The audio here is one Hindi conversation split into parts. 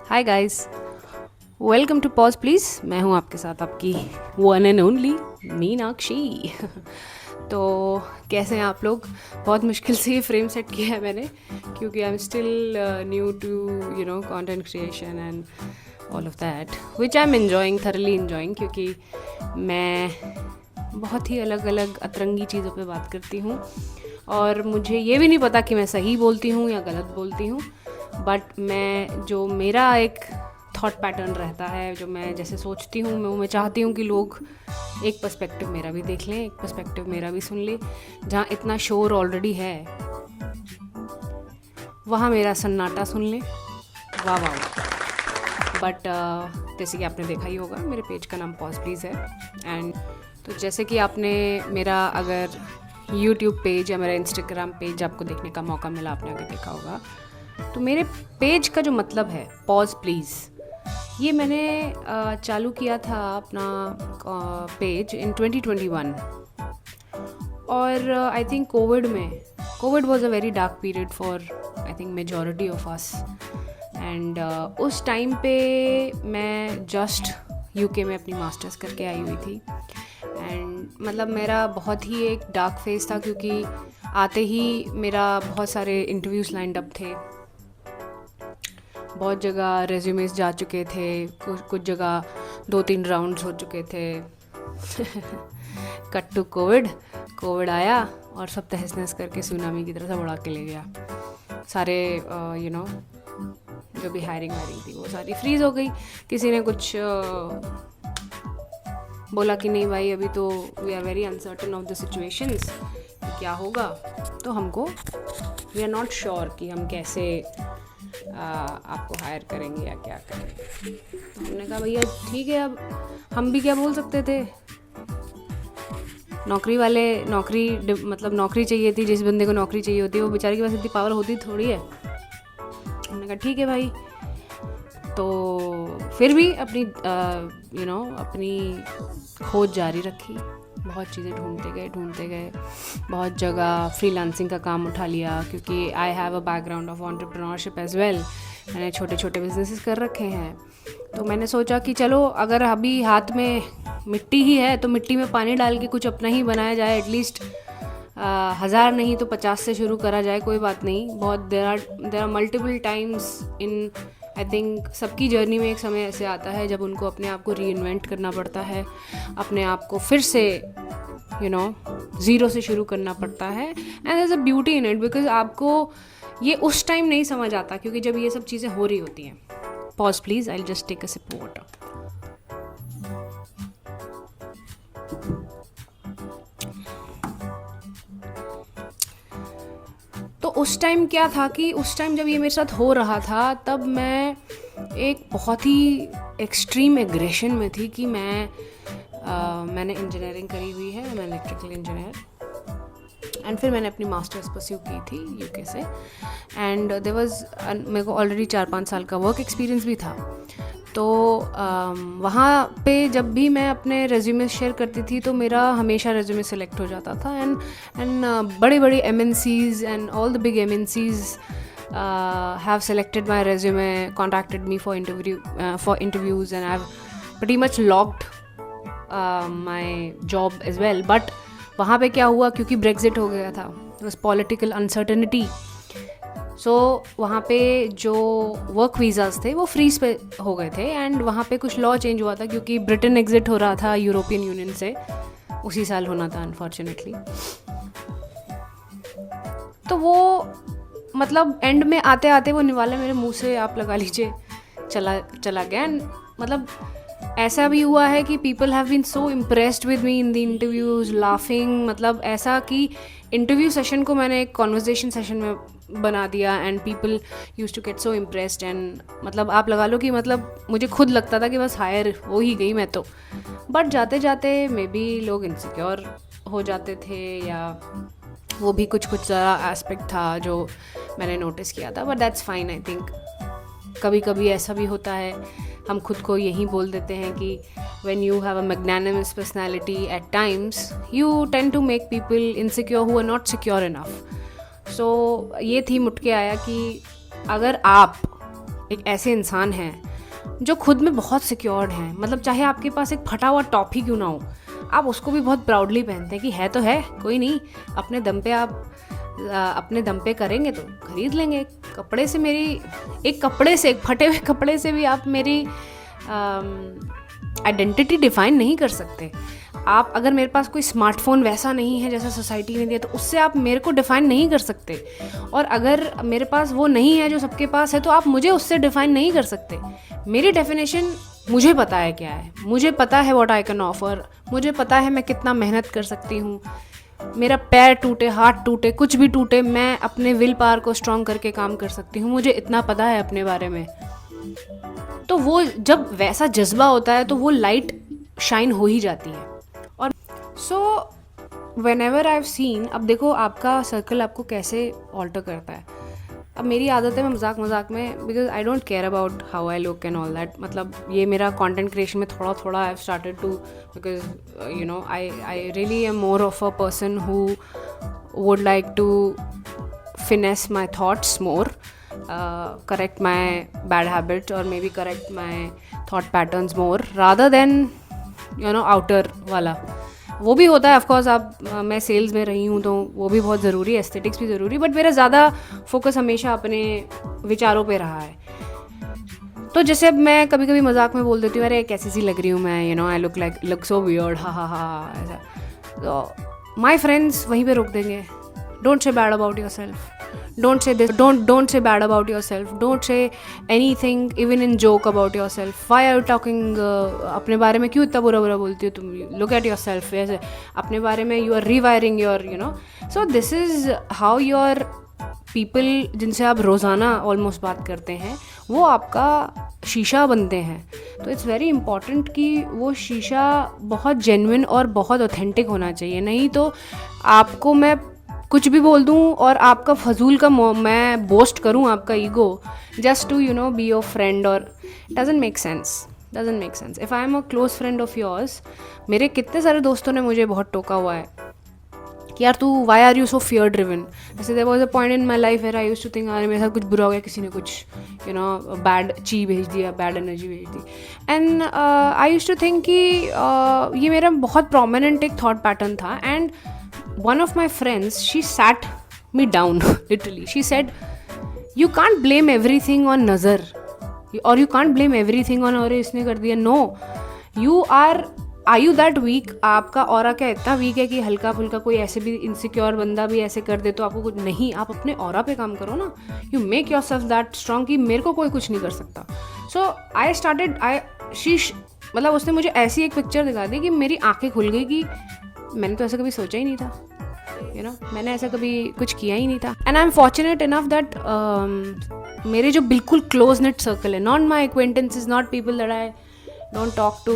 Hi guys, welcome to Pause Please. मैं हूँ आपके साथ आपकी वन एंड ओनली मीनाक्षी। तो कैसे हैं आप लोग? बहुत मुश्किल से ये फ्रेम सेट किया है मैंने, क्योंकि I am still new to content creation and all of that which I am enjoying, thoroughly enjoying, क्योंकि मैं बहुत ही अलग अलग अतरंगी चीज़ों पे बात करती हूँ और मुझे ये भी नहीं पता कि मैं सही बोलती हूँ या गलत बोलती हूँ। बट मैं जो मेरा एक थॉट पैटर्न रहता है, जो मैं जैसे सोचती हूँ, मैं चाहती हूँ कि लोग एक पर्सपेक्टिव मेरा भी देख लें, एक पर्सपेक्टिव मेरा भी सुन लें। जहाँ इतना शोर ऑलरेडी है वहाँ मेरा सन्नाटा सुन लें। वाह वाह वाह। बट जैसे कि आपने देखा ही होगा, मेरे पेज का नाम पॉज प्लीज़ है। एंड तो जैसे कि आपने मेरा अगर यूट्यूब पेज या मेरा इंस्टाग्राम पेज आपको देखने का मौका मिला, आपने अगर देखा होगा, तो मेरे पेज का जो मतलब है पॉज प्लीज़, ये मैंने चालू किया था अपना पेज इन 2021। और I think Covid was a very dark period for I think majority of us. And उस टाइम पे मैं जस्ट यूके में अपनी मास्टर्स करके आई हुई थी। एंड मतलब मेरा बहुत ही एक डार्क फेज था, क्योंकि आते ही मेरा बहुत सारे इंटरव्यूज़ लाइंड अप थे, बहुत जगह रेज्यूमेस जा चुके थे, कुछ जगह 2-3 राउंड्स हो चुके थे। कट टू कोविड आया और सब तहस नहस करके सुनामी की तरह से उड़ा के ले गया। सारे जो भी हायरिंग थी वो सारी फ्रीज़ हो गई। किसी ने कुछ बोला कि नहीं भाई, अभी तो we are very uncertain of the situations, क्या होगा, तो हमको वी आर नॉट श्योर कि हम कैसे आपको हायर करेंगे या क्या करेंगे। तो हमने कहा भैया ठीक है, अब हम भी क्या बोल सकते थे। नौकरी चाहिए थी, जिस बंदे को नौकरी चाहिए होती है वो बेचारे के पास इतनी पावर होती थोड़ी है। हमने कहा ठीक है भाई। तो फिर भी अपनी अपनी खोज जारी रखी, बहुत चीज़ें ढूंढते गए, बहुत जगह फ्रीलांसिंग का काम उठा लिया, क्योंकि I have a background of entrepreneurship as well. मैंने छोटे छोटे बिजनेसेस कर रखे हैं। तो मैंने सोचा कि चलो, अगर अभी हाथ में मिट्टी ही है तो मिट्टी में पानी डाल के कुछ अपना ही बनाया जाए। एटलीस्ट 1000 नहीं तो 50 से शुरू करा जाए, कोई बात नहीं। बहुत there are multiple times in I think सबकी जर्नी में एक समय ऐसे आता है जब उनको अपने आप को रीइन्वेंट करना पड़ता है, अपने आप को फिर से ज़ीरो से शुरू करना पड़ता है। And there is a beauty in it, because आपको ये उस टाइम नहीं समझ आता, क्योंकि जब ये सब चीज़ें हो रही होती हैं। Pause please, I will just take a sip of water. तो उस टाइम क्या था कि उस टाइम जब ये मेरे साथ हो रहा था, तब मैं एक बहुत ही एक्सट्रीम एग्रेशन में थी कि मैंने इंजीनियरिंग करी हुई है, मैं इलेक्ट्रिकल इंजीनियर। एंड फिर मैंने अपनी मास्टर्स परस्यू की थी यूके से। एंड देयर वाज, मेरे को ऑलरेडी 4-5 साल का वर्क एक्सपीरियंस भी था। तो वहाँ पे जब भी मैं अपने रेज्यूमे शेयर करती थी तो मेरा हमेशा रेज्यूमे सेलेक्ट हो जाता था। एंड बड़े बड़े MNCs and all the big MNCs have selected my resume, contacted me for interviews, and I've pretty much locked my job as well. But वहाँ पे क्या हुआ, क्योंकि ब्रेग्जिट हो गया था, was political uncertainty. सो वहाँ पे जो वर्क वीज़ाज़ थे वो फ्रीज पे हो गए थे। एंड वहाँ पे कुछ लॉ चेंज हुआ था, क्योंकि ब्रिटेन एग्जिट हो रहा था यूरोपियन यूनियन से, उसी साल होना था अनफॉर्चुनेटली। तो वो मतलब एंड में आते आते वो निवाला मेरे मुंह से आप लगा लीजिए चला गया। मतलब ऐसा भी हुआ है कि people have been so impressed with me in the interviews, laughing, मतलब ऐसा कि इंटरव्यू सेशन को मैंने एक कॉन्वर्जेशन सेशन में बना दिया। And people use to get so impressed. And मतलब आप लगा लो कि मतलब मुझे खुद लगता था कि बस हायर हो ही गई मैं तो। बट जाते जाते मे बी लोग इनसिक्योर हो जाते थे, या वो भी कुछ ज़रा एस्पेक्ट था जो मैंने नोटिस किया था। But that's fine. I think कभी कभी ऐसा भी होता है, हम खुद को यही बोल देते हैं कि when you have a magnanimous personality at times you tend to make people insecure who are not secure enough. So ये थी मुटके आया कि अगर आप एक ऐसे इंसान हैं जो खुद में बहुत सिक्योर्ड हैं, मतलब चाहे आपके पास एक फटा हुआ टॉप ही क्यों ना हो, आप उसको भी बहुत प्राउडली पहनते हैं कि है तो है, कोई नहीं, अपने दम पे आप अपने दम पे करेंगे तो खरीद लेंगे। कपड़े से मेरी एक फटे हुए कपड़े से भी आप मेरी आइडेंटिटी डिफाइन नहीं कर सकते। आप अगर मेरे पास कोई स्मार्टफोन वैसा नहीं है जैसा सोसाइटी ने दिया, तो उससे आप मेरे को डिफ़ाइन नहीं कर सकते। और अगर मेरे पास वो नहीं है जो सबके पास है, तो आप मुझे उससे डिफ़ाइन नहीं कर सकते। मेरी डेफिनेशन मुझे पता है क्या है, मुझे पता है व्हाट आई कैन ऑफर, मुझे पता है मैं कितना मेहनत कर सकती हूँ। मेरा पैर टूटे, हाथ टूटे, कुछ भी टूटे, मैं अपने विल पावर को स्ट्रॉन्ग करके काम कर सकती हूँ। मुझे इतना पता है अपने बारे में। तो वो जब वैसा जज्बा होता है तो वो लाइट शाइन हो ही जाती है। और so whenever I have seen, अब देखो आपका सर्कल आपको कैसे ऑल्टर करता है। अब मेरी आदत है, मैं मजाक में, because I don't care about how I look and all that, मतलब ये मेरा कंटेंट क्रिएशन में थोड़ा I have started to, because you know I really am more of a person who would like to finesse my thoughts more, correct my bad habits or maybe correct my thought patterns more rather than you know outer वाला। वो भी होता है ऑफ कोर्स। आप मैं सेल्स में रही हूँ तो वो भी बहुत ज़रूरी है, एस्थेटिक्स भी ज़रूरी, बट मेरा ज़्यादा फोकस हमेशा अपने विचारों पे रहा है। तो जैसे अब मैं कभी कभी मजाक में बोल देती हूँ, अरे कैसी सी लग रही हूँ मैं, you know I look so weird, हा ऐसा। तो माई फ्रेंड्स वहीं पे रोक देंगे, don't say bad about yourself, don't say this, don't say bad about yourself, don't say anything even in joke about yourself, why are you talking अपने बारे में क्यों इतना बुरा बोलती हो तुम, look at yourself, ऐसे अपने बारे में you are rewiring your you know, so this is how your people जिनसे आप रोज़ाना ऑलमोस्ट बात करते हैं वो आपका शीशा बनते हैं। तो इट्स वेरी इंपॉर्टेंट कि वो शीशा बहुत जेन्युइन और बहुत ऑथेंटिक होना चाहिए, नहीं तो आपको मैं कुछ भी बोल दूँ और आपका फजूल का मैं बोस्ट करूँ आपका ego just to you know be your friend, और doesn't make sense. If I am a close friend of yours, मेरे कितने सारे दोस्तों ने मुझे बहुत टोका हुआ है कि यार तू why are you so fear driven. जैसे there was a point in my life where I used to think, अरे मेरे साथ कुछ बुरा हो गया, किसी ने कुछ यू नो बैड ची भेज दिया, बैड एनर्जी भेज दी, and I used to think कि ये मेरा बहुत प्रोमिनेंट एक थॉट पैटर्न था। And one of my friends, she sat me down literally, she said you can't blame everything on nazar, or you can't blame everything on अरे इसने कर दिया, no, you are you that weak? आपका ऑरा क्या इतना वीक है कि हल्का फुल्का कोई ऐसे भी इनसिक्योर बंदा भी ऐसे कर दे तो आपको कुछ नहीं, आप अपने ऑरा पे काम करो ना, you make yourself that strong कि मेरे को कोई कुछ नहीं कर सकता। so I started मतलब उसने मुझे ऐसी एक पिक्चर दिखा दी कि मेरी आंखें खुल गई कि मैंने तो ऐसा कभी सोचा ही नहीं था, यू नो मैंने ऐसा कभी कुछ किया ही नहीं था। And I am fortunate enough that मेरे जो बिल्कुल क्लोज नेट सर्कल है, not my acquaintances, not people that I don't talk to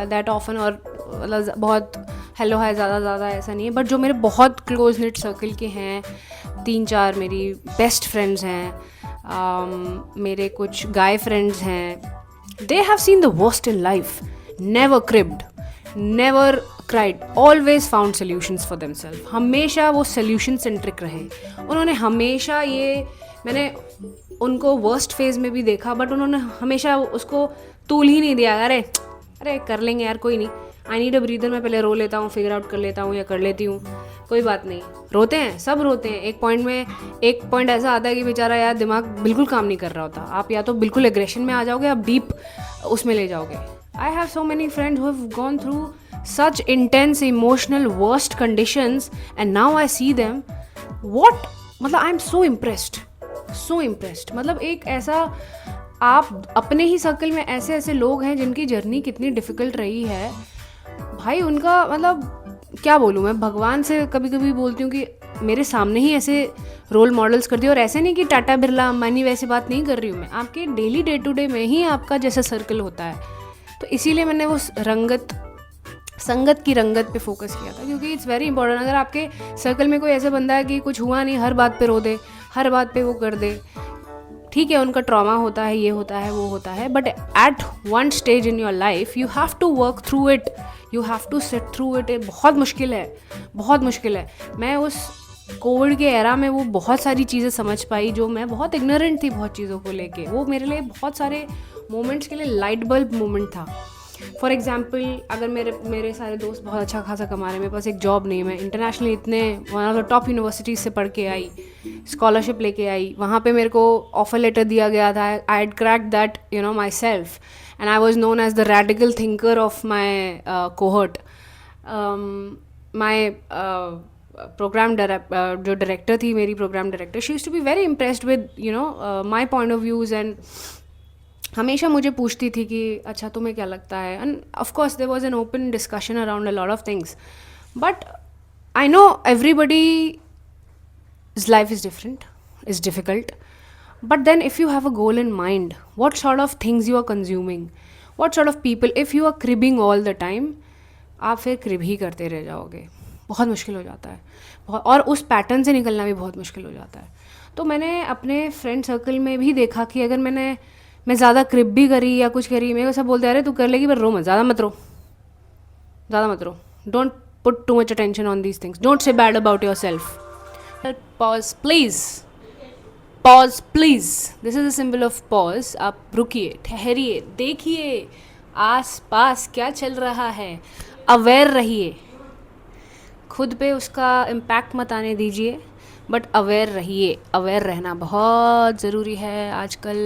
that often, और मतलब बहुत हेलो हाय ज़्यादा ऐसा नहीं है, बट जो मेरे बहुत क्लोज नेट सर्कल के हैं, 3-4 मेरी बेस्ट फ्रेंड्स हैं, मेरे कुछ गाय फ्रेंड्स हैं, they have seen the worst in life, never cribbed, never cried, always found solutions for themselves, हमेशा वो solution centric रहे। उन्होंने हमेशा मैंने उनको worst phase में भी देखा, बट उन्होंने हमेशा उसको तूल ही नहीं दिया, अरे कर लेंगे यार, कोई नहीं, आई नीड अ ब्रीदर, मैं पहले रो लेता हूँ, फिगर आउट कर लेता हूँ या कर लेती हूँ, कोई बात नहीं। रोते हैं, सब रोते हैं, एक पॉइंट ऐसा आता है कि बेचारा यार दिमाग बिल्कुल काम नहीं कर रहा होता, आप या तो बिल्कुल एग्रेशन में आ जाओगे, आप डीप उसमें ले जाओगे। I have so many friends who have gone through such intense emotional worst conditions and now I see them, मतलब I am so impressed, मतलब एक ऐसा, आप अपने ही सर्कल में ऐसे लोग हैं जिनकी जर्नी कितनी डिफ़िकल्ट रही है भाई, उनका मतलब क्या बोलूँ मैं, भगवान से कभी कभी बोलती हूँ कि मेरे सामने ही ऐसे रोल मॉडल्स कर दिए। और ऐसे नहीं कि टाटा बिरला अंबानी वैसे बात नहीं कर रही हूँ मैं, आपके डेली डे टू डे में ही आपका जैसा सर्कल होता है। तो इसीलिए मैंने वो संगत की रंगत पे फोकस किया था, क्योंकि इट्स वेरी इंपॉर्टेंट। अगर आपके सर्कल में कोई ऐसा बंदा है कि कुछ हुआ नहीं, हर बात पे रो दे, हर बात पे वो कर दे, ठीक है उनका ट्रॉमा होता है, ये होता है, वो होता है, but at one stage in your life you have to work through it, you have to sit through it. बहुत मुश्किल है। मैं उस कोविड के एरा में वो बहुत सारी चीज़ें समझ पाई जो मैं बहुत इग्नोरेंट थी बहुत चीज़ों को लेके। वो मेरे लिए बहुत सारे मोमेंट्स के लिए लाइट बल्ब मोमेंट था। फॉर एग्जाम्पल, अगर मेरे मेरे सारे दोस्त बहुत अच्छा खासा कमा रहे हैं, मेरे पास एक जॉब नहीं, मैं इंटरनेशनली इतने one of the top universities से पढ़ के आई, स्कॉलरशिप लेके आई, वहाँ पे मेरे को ऑफर लेटर दिया गया था, I had cracked that myself, and I was known as the radical thinker of my cohort. My program जो डायरेक्टर थी, मेरी program director, she used to be very impressed with my point of views, and हमेशा मुझे पूछती थी कि अच्छा तुम्हें क्या लगता है, and of course there was an open discussion around a lot of things, but I know everybody's life is different, is difficult, but then if you have a goal in mind, what sort of things you are consuming, what sort of people, if you are cribbing all the time, आप फिर क्रिब ही करते रह जाओगे, बहुत मुश्किल हो जाता है और उस पैटर्न से निकलना भी बहुत मुश्किल हो जाता है। तो मैंने अपने फ्रेंड सर्कल में भी देखा कि अगर मैं ज़्यादा क्रिब भी करी या कुछ करी, मेरे को सब बोलते अरे तू कर लेगी पर रो मत, ज़्यादा मत रो, don't put too much attention on these things, don't say bad about yourself. Pause please, pause please, this is a symbol of pause. आप रुकिए, ठहरिए, देखिए आस पास क्या चल रहा है, अवेयर रहिए, खुद पे उसका इम्पैक्ट मत आने दीजिए, बट अवेयर रहिए। अवेयर रहना बहुत ज़रूरी है आजकल।